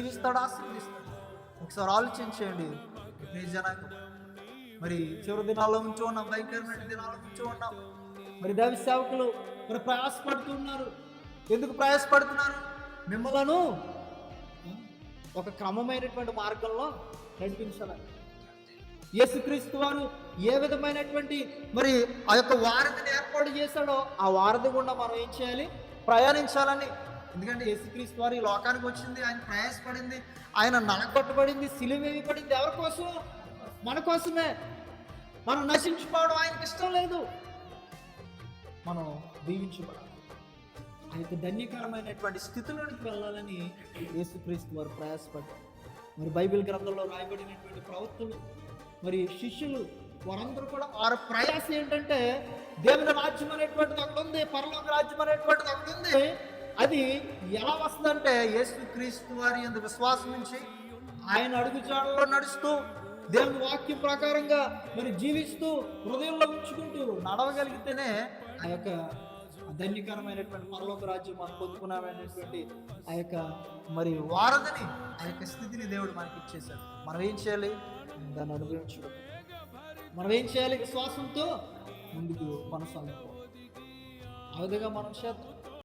దీవిస్తాడు, ఆశీర్వదిస్తాడు. ఒకసారి ఆలోచించేయండి. మీ జనాంగం మరి చివరి దినాల్లో ఉంచి ఉన్నాం, భయంకరమైన దినాల్లో ఉంచి ఉన్నాం. మరి దైవ సేవకులు మరి ప్రయాసపడుతున్నారు. ఎందుకు ప్రయాసపడుతున్నారు? మిమ్మలను ఒక క్రమమైనటువంటి మార్గంలో నడిపించాలని. యేసుక్రీస్తు వారు ఏ విధమైనటువంటి మరి ఆ యొక్క వారధిని ఏర్పాటు చేశాడో ఆ వారధి గుండా మనం ఏం చేయాలి? ప్రయాణించాలని. ఎందుకంటే యేసుక్రీస్తు వారు ఈ లోకానికి వచ్చింది, ఆయన ప్రయాసపడింది, ఆయన నలగొట్టబడింది, సిలువ వేయబడింది ఎవరి కోసం? మన కోసమే. మనం నశించుకోవడం ఆయనకి ఇష్టం లేదు. మనం దీవించబడాలి. ఆ యొక్క ధన్యకరమైనటువంటి స్థితిలోనికి వెళ్ళాలని యేసుక్రీస్తు వారు ప్రయాసపడ్డారు. మరి బైబిల్ గ్రంథంలో రాయబడినటువంటి ప్రవక్తలు మరి శిష్యులు వారందరూ కూడా వారి ప్రయాస ఏంటంటే దేవుని రాజ్యం అనేటువంటిది అక్కడ ఉంది, పరలోక రాజ్యం అనేటువంటిది అక్కడ ఉంది. అది ఎలా వస్తుందంటే యేసుక్రీస్తు వారి యందు విశ్వాసం నుంచి ఆయన అడుగుజాడల్లో నడుస్తూ దేవుని వాక్యం ప్రకారంగా మరి జీవిస్తూ హృదయంలో ఉంచుకుంటూ నడవగలిగితేనే ఆ యొక్క ధన్యకరమైనటువంటి పరలోక రాజ్యం మనం పొందుకున్నామనేటువంటి ఆ యొక్క మరి వారధిని, ఆ యొక్క స్థితిని దేవుడు మనకి ఇచ్చేశాడు. మనం ఏం చేయాలి? దాన్ని అనుభవించడం. మనం ఏం చేయాలి? విశ్వాసంతో ముందుకు కొనసాగుతాం. ఆ విధంగా మనం చేద్దాం.